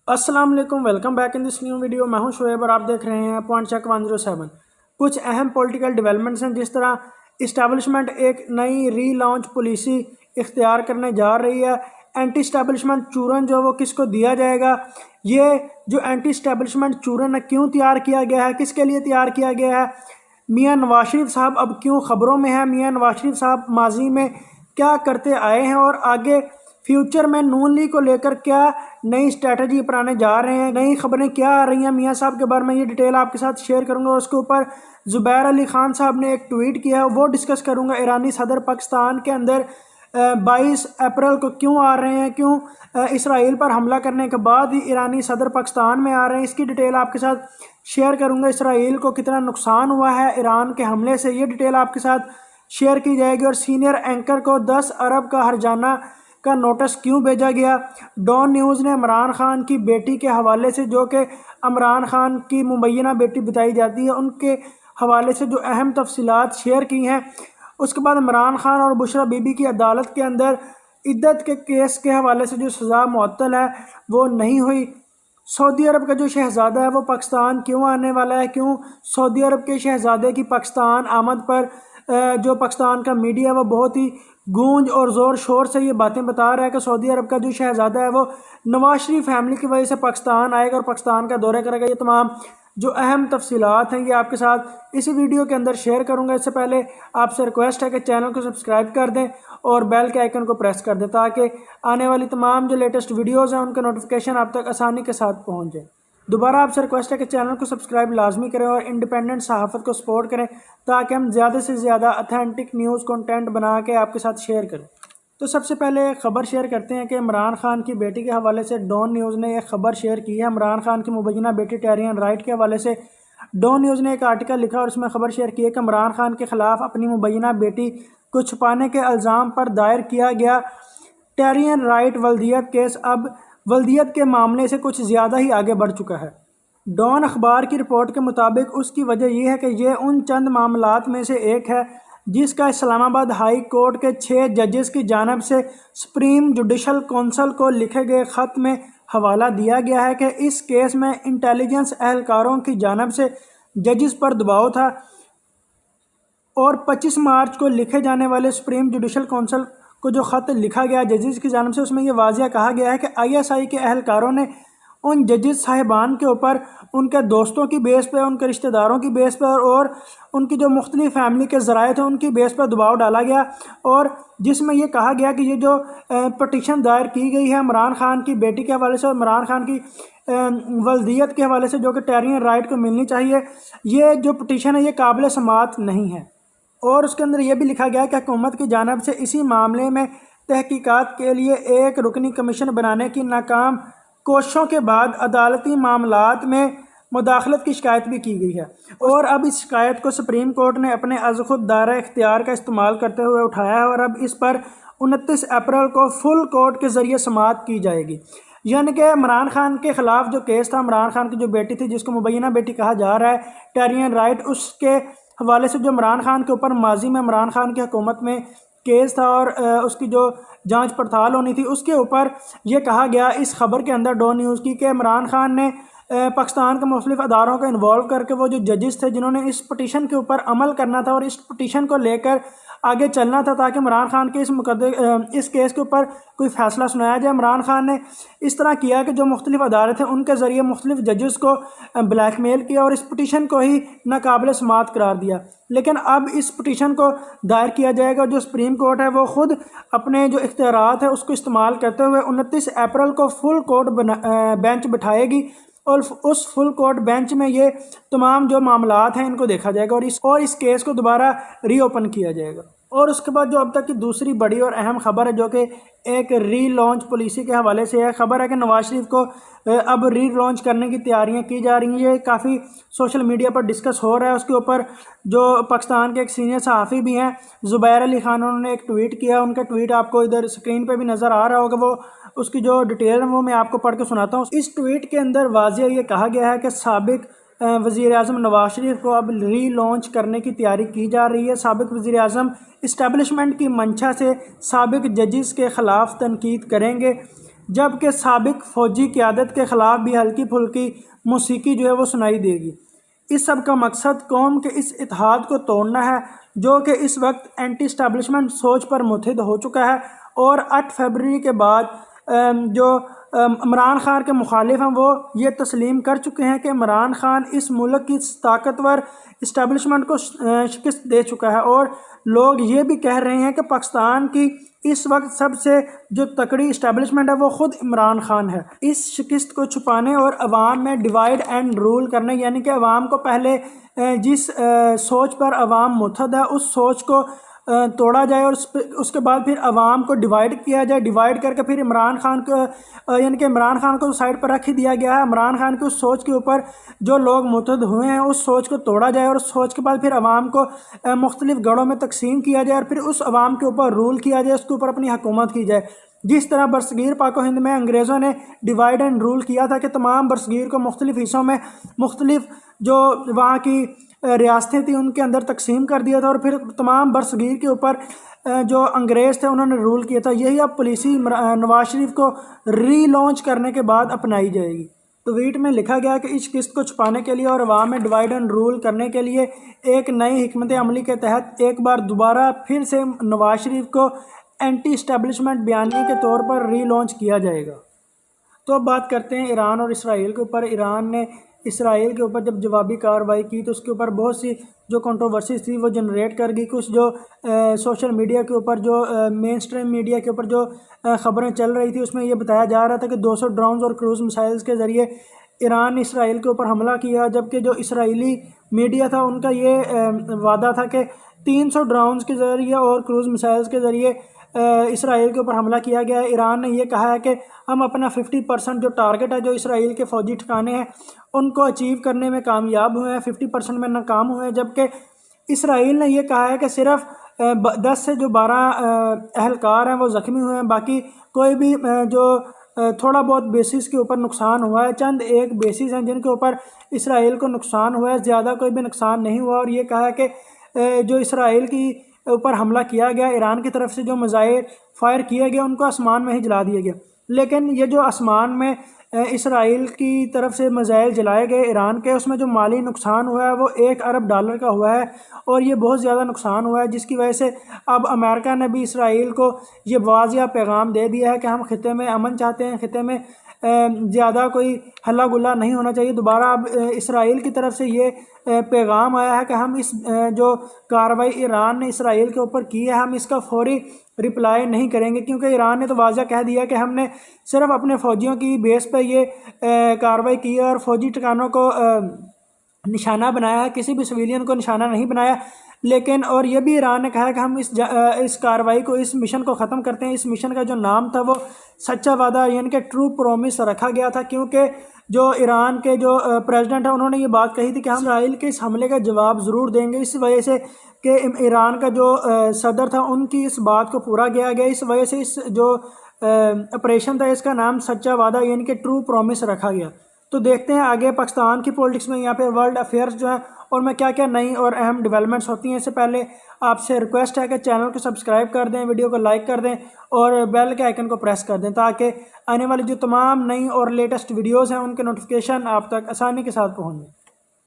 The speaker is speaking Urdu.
السلام علیکم، welcome back in this new video. میں ہوں شعیب اور آپ دیکھ رہے ہیں پوائنٹ چیک 107۔ کچھ اہم پولیٹیکل ڈیولپمنٹس ہیں، جس طرح اسٹیبلشمنٹ ایک نئی ری لانچ پالیسی اختیار کرنے جا رہی ہے۔ اینٹی اسٹیبلشمنٹ چورن جو وہ کس کو دیا جائے گا، یہ جو اینٹی اسٹیبلشمنٹ چورن ہے کیوں تیار کیا گیا ہے، کس کے لیے تیار کیا گیا ہے، میاں نواز شریف صاحب اب کیوں خبروں میں ہیں، میاں نواز شریف صاحب ماضی میں کیا کرتے آئے ہیں اور آگے فیوچر میں نون لیگ کو لے کر کیا نئی اسٹریٹجی اپنانے جا رہے ہیں، نئی خبریں کیا آ رہی ہیں میاں صاحب کے بارے میں، یہ ڈیٹیل آپ کے ساتھ شیئر کروں گا۔ اس کے اوپر زبیر علی خان صاحب نے ایک ٹویٹ کیا ہے، وہ ڈسکس کروں گا۔ ایرانی صدر پاکستان کے اندر 22 اپریل کو کیوں آ رہے ہیں، کیوں اسرائیل پر حملہ کرنے کے بعد ہی ایرانی صدر پاکستان میں آ رہے ہیں، اس کی ڈیٹیل آپ کے ساتھ شیئر کروں گا۔ اسرائیل کو کتنا نقصان ہوا ہے ایران کے حملے سے، یہ ڈیٹیل آپ کے ساتھ شیئر کی جائے گی۔ اور سینئر اینکر کو 10 ارب کا ہرجانہ کا نوٹس کیوں بھیجا گیا۔ ڈان نیوز نے عمران خان کی بیٹی کے حوالے سے، جو کہ عمران خان کی مبینہ بیٹی بتائی جاتی ہے، ان کے حوالے سے جو اہم تفصیلات شیئر کی ہیں۔ اس کے بعد عمران خان اور بشرا بی بی کی عدالت کے اندر عدت کے کیس کے حوالے سے جو سزا معطل ہے وہ نہیں ہوئی۔ سعودی عرب کا جو شہزادہ ہے وہ پاکستان کیوں آنے والا ہے، کیوں سعودی عرب کے شہزادے کی پاکستان آمد پر جو پاکستان کا میڈیا ہے وہ بہت ہی گونج اور زور شور سے یہ باتیں بتا رہا ہے کہ سعودی عرب کا جو شہزادہ ہے وہ نواز شریف فیملی کی وجہ سے پاکستان آئے گا اور پاکستان کا دورہ کرے گا۔ یہ تمام جو اہم تفصیلات ہیں یہ آپ کے ساتھ اسی ویڈیو کے اندر شیئر کروں گا۔ اس سے پہلے آپ سے ریکویسٹ ہے کہ چینل کو سبسکرائب کر دیں اور بیل کے آئیکن کو پریس کر دیں، تاکہ آنے والی تمام جو لیٹسٹ ویڈیوز ہیں ان کا نوٹیفیکیشن آپ تک آسانی کے ساتھ پہنچ جائے۔ دوبارہ آپ سے ریکویسٹ ہے کہ چینل کو سبسکرائب لازمی کریں اور انڈیپینڈنٹ صحافت کو سپورٹ کریں، تاکہ ہم زیادہ سے زیادہ اتھینٹک نیوز کنٹینٹ بنا کے آپ کے ساتھ شیئر کریں۔ تو سب سے پہلے خبر شیئر کرتے ہیں کہ عمران خان کی بیٹی کے حوالے سے ڈان نیوز نے ایک خبر شیئر کی ہے۔ عمران خان کی مبینہ بیٹی ٹیرین رائٹ کے حوالے سے ڈان نیوز نے ایک آرٹیکل لکھا اور اس میں خبر شیئر کی ہے کہ عمران خان کے خلاف اپنی مبینہ بیٹی کو چھپانے کے الزام پر دائر کیا گیا ٹیرین رائٹ ولدیت کیس اب ولدیت کے معاملے سے کچھ زیادہ ہی آگے بڑھ چکا ہے۔ ڈان اخبار کی رپورٹ کے مطابق اس کی وجہ یہ ہے کہ یہ ان چند معاملات میں سے ایک ہے جس کا اسلام آباد ہائی کورٹ کے 6 ججز کی جانب سے سپریم جوڈیشل کونسل کو لکھے گئے خط میں حوالہ دیا گیا ہے کہ اس کیس میں انٹیلیجنس اہلکاروں کی جانب سے ججز پر دباؤ تھا، اور 25 مارچ کو لکھے جانے والے سپریم جوڈیشل کونسل کو جو خط لکھا گیا ججز کی جانب سے، اس میں یہ واضح کہا گیا ہے کہ ISI کے اہلکاروں نے ان ججز صاحبان کے اوپر ان کے دوستوں کی بیس پہ، ان کے رشتہ داروں کی بیس پہ اور ان کی جو مختلف فیملی کے ذرائع تھے ان کی بیس پہ دباؤ ڈالا گیا، اور جس میں یہ کہا گیا کہ یہ جو پٹیشن دائر کی گئی ہے عمران خان کی بیٹی کے حوالے سے اور عمران خان کی ولدیت کے حوالے سے جو کہ ٹیرین رائٹ کو ملنی چاہیے، یہ جو پٹیشن ہے یہ قابل سماعت نہیں ہے۔ اور اس کے اندر یہ بھی لکھا گیا کہ حکومت کی جانب سے اسی معاملے میں تحقیقات کے لیے ایک رکنی کمیشن بنانے کی ناکام کوششوں کے بعد عدالتی معاملات میں مداخلت کی شکایت بھی کی گئی ہے، اور اب اس شکایت کو سپریم کورٹ نے اپنے از خود دائرہ اختیار کا استعمال کرتے ہوئے اٹھایا ہے، اور اب اس پر 29 اپریل کو فل کورٹ کے ذریعے سماعت کی جائے گی۔ یعنی کہ عمران خان کے خلاف جو کیس تھا، عمران خان کی جو بیٹی تھی جس کو مبینہ بیٹی کہا جا رہا ہے ٹیرین رائٹ، اس کے حوالے سے جو عمران خان کے اوپر ماضی میں عمران خان کی حکومت میں کیس تھا اور اس کی جو جانچ پڑتال ہونی تھی، اس کے اوپر یہ کہا گیا اس خبر کے اندر ڈان نیوز کی کہ عمران خان نے پاکستان کے مختلف اداروں کو انوالو کر کے وہ جو ججز تھے جنہوں نے اس پٹیشن کے اوپر عمل کرنا تھا اور اس پٹیشن کو لے کر آگے چلنا تھا تاکہ عمران خان کے اس کیس کے اوپر کوئی فیصلہ سنایا جائے، عمران خان نے اس طرح کیا کہ جو مختلف ادارے تھے ان کے ذریعے مختلف ججز کو بلیک میل کیا اور اس پٹیشن کو ہی ناقابل سماعت قرار دیا۔ لیکن اب اس پٹیشن کو دائر کیا جائے گا، جو سپریم کورٹ ہے وہ خود اپنے جو اختیارات ہیں اس کو استعمال کرتے ہوئے 29 اپریل کو فل کورٹ بینچ بٹھائے گی، اور اس فل کورٹ بینچ میں یہ تمام جو معاملات ہیں ان کو دیکھا جائے گا اور اس کیس کو دوبارہ ری اوپن کیا جائے گا۔ اور اس کے بعد جو اب تک کی دوسری بڑی اور اہم خبر ہے جو کہ ایک ری لانچ پالیسی کے حوالے سے ہے، خبر ہے کہ نواز شریف کو اب ری لانچ کرنے کی تیاریاں کی جا رہی ہیں۔ یہ کافی سوشل میڈیا پر ڈسکس ہو رہا ہے۔ اس کے اوپر جو پاکستان کے ایک سینئر صحافی بھی ہیں زبیر علی خان، انہوں نے ایک ٹویٹ کیا، ان کا ٹویٹ آپ کو ادھر اسکرین پہ بھی نظر آ رہا ہوگا، وہ اس کی جو ڈیٹیل ہے وہ میں آپ کو پڑھ کے سناتا ہوں۔ اس ٹویٹ کے اندر واضح یہ کہا گیا ہے کہ سابق وزیر اعظم نواز شریف کو اب ری لانچ کرنے کی تیاری کی جا رہی ہے۔ سابق وزیر اعظم اسٹیبلشمنٹ کی منشا سے سابق ججز کے خلاف تنقید کریں گے۔ جبکہ سابق فوجی قیادت کے خلاف بھی ہلکی پھلکی موسیقی جو ہے وہ سنائی دے گی۔ اس سب کا مقصد قوم کے اس اتحاد کو توڑنا ہے جو کہ اس وقت اینٹی اسٹیبلشمنٹ سوچ پر متحد ہو چکا ہے، اور 8 فروری کے بعد جو عمران خان کے مخالف ہیں وہ یہ تسلیم کر چکے ہیں کہ عمران خان اس ملک کی طاقتور اسٹیبلشمنٹ کو شکست دے چکا ہے، اور لوگ یہ بھی کہہ رہے ہیں کہ پاکستان کی اس وقت سب سے جو تکڑی اسٹیبلشمنٹ ہے وہ خود عمران خان ہے۔ اس شکست کو چھپانے اور عوام میں ڈیوائیڈ اینڈ رول کرنے، یعنی کہ عوام کو پہلے جس سوچ پر عوام متحد ہے اس سوچ کو توڑا جائے، اور اس کے بعد پھر عوام کو ڈیوائیڈ کیا جائے، ڈیوائیڈ کر کے پھر عمران خان کو یعنی کہ عمران خان کو سائڈ پر رکھ ہی دیا گیا ہے۔ عمران خان کی اس سوچ کے اوپر جو لوگ متحد ہوئے ہیں اس سوچ کو توڑا جائے، اور اس سوچ کے بعد پھر عوام کو مختلف گڑوں میں تقسیم کیا جائے، اور پھر اس عوام کے اوپر رول کیا جائے، اس کے اوپر اپنی حکومت کی جائے۔ جس طرح برصغیر پاک و ہند میں انگریزوں نے ڈیوائیڈ اینڈ رول کیا تھا کہ تمام برصغیر کو مختلف حصوں میں مختلف جو وہاں کی ریاستیں تھیں ان کے اندر تقسیم کر دیا تھا، اور پھر تمام برصغیر کے اوپر جو انگریز تھے انہوں نے رول کیا تھا، یہی اب پالیسی نواز شریف کو ری لانچ کرنے کے بعد اپنائی جائے گی۔ ٹویٹ میں لکھا گیا کہ اس قسط کو چھپانے کے لیے اور عوام میں ڈیوائیڈ اینڈ رول کرنے کے لیے ایک نئی حکمت عملی کے تحت ایک بار دوبارہ پھر سے نواز شریف کو اینٹی اسٹیبلشمنٹ بیانیے کے طور پر ری لانچ کیا جائے گا۔ تو اب بات کرتے ہیں ایران اور اسرائیل کے اوپر۔ ایران نے اسرائیل کے اوپر جب جوابی کارروائی کی تو اس کے اوپر بہت سی جو کنٹروورسیز تھی وہ جنریٹ کر گئی۔ کچھ جو سوشل میڈیا کے اوپر جو مین سٹریم میڈیا کے اوپر جو خبریں چل رہی تھی اس میں یہ بتایا جا رہا تھا کہ 200 ڈرونز اور کروز میسائلز کے ذریعے ایران نے اسرائیل کے اوپر حملہ کیا، جبکہ جو اسرائیلی میڈیا تھا ان کا یہ وعدہ تھا کہ 300 ڈرونز کے ذریعے اور کروز میسائلز کے ذریعے اسرائیل کے اوپر حملہ کیا گیا ہے۔ ایران نے یہ کہا ہے کہ ہم اپنا 50% جو ٹارگٹ ہے جو اسرائیل کے فوجی ٹھکانے ہیں ان کو اچیو کرنے میں کامیاب ہوئے ہیں، 50% میں ناکام ہوئے ہیں، جبکہ اسرائیل نے یہ کہا ہے کہ صرف 10 سے جو 12 اہلکار ہیں وہ زخمی ہوئے ہیں، باقی کوئی بھی جو تھوڑا بہت بیسز کے اوپر نقصان ہوا ہے، چند ایک بیسز ہیں جن کے اوپر اسرائیل کو نقصان ہوا ہے، زیادہ کوئی بھی نقصان نہیں ہوا۔ اور یہ کہا ہے کہ جو اسرائیل کی اوپر حملہ کیا گیا، ایران کی طرف سے جو میزائل فائر کیے گئے ان کو آسمان میں ہی جلا دیا گیا، لیکن یہ جو آسمان میں اسرائیل کی طرف سے میزائل جلائے گئے ایران کے، اس میں جو مالی نقصان ہوا ہے وہ $1 ارب کا ہوا ہے، اور یہ بہت زیادہ نقصان ہوا ہے، جس کی وجہ سے اب امریکہ نے بھی اسرائیل کو یہ واضح پیغام دے دیا ہے کہ ہم خطے میں امن چاہتے ہیں، خطے میں زیادہ کوئی ہلا گلا نہیں ہونا چاہیے۔ دوبارہ اب اسرائیل کی طرف سے یہ پیغام آیا ہے کہ ہم اس جو کارروائی ایران نے اسرائیل کے اوپر کی ہے ہم اس کا فوری رپلائی نہیں کریں گے، کیونکہ ایران نے تو واضح کہہ دیا کہ ہم نے صرف اپنے فوجیوں کی بیس پہ یہ کارروائی کی ہے اور فوجی ٹھکانوں کو نشانہ بنایا ہے، کسی بھی سویلین کو نشانہ نہیں بنایا۔ لیکن اور یہ بھی ایران نے کہا ہے کہ ہم اس کارروائی کو، اس مشن کو ختم کرتے ہیں۔ اس مشن کا جو نام تھا وہ سچا وعدہ یعنی کہ ٹرو پرومس رکھا گیا تھا، کیونکہ جو ایران کے جو پریزیڈنٹ ہیں انہوں نے یہ بات کہی تھی کہ ہم اسرائیل کے اس حملے کا جواب ضرور دیں گے، اس وجہ سے کہ ایران کا جو صدر تھا ان کی اس بات کو پورا کیا گیا، اس وجہ سے اس جو آپریشن تھا اس کا نام سچا وعدہ یعنی کہ ٹرو پرومس رکھا گیا۔ تو دیکھتے ہیں آگے پاکستان کی پولیٹکس میں، یہاں پہ ورلڈ افیئرز جو ہیں اور میں کیا کیا نئی اور اہم ڈیولپمنٹس ہوتی ہیں۔ اس سے پہلے آپ سے ریکویسٹ ہے کہ چینل کو سبسکرائب کر دیں، ویڈیو کو لائک کر دیں اور بیل کے آئیکن کو پریس کر دیں تاکہ آنے والی جو تمام نئی اور لیٹسٹ ویڈیوز ہیں ان کے نوٹیفیکیشن آپ تک آسانی کے ساتھ پہنچ جائیں۔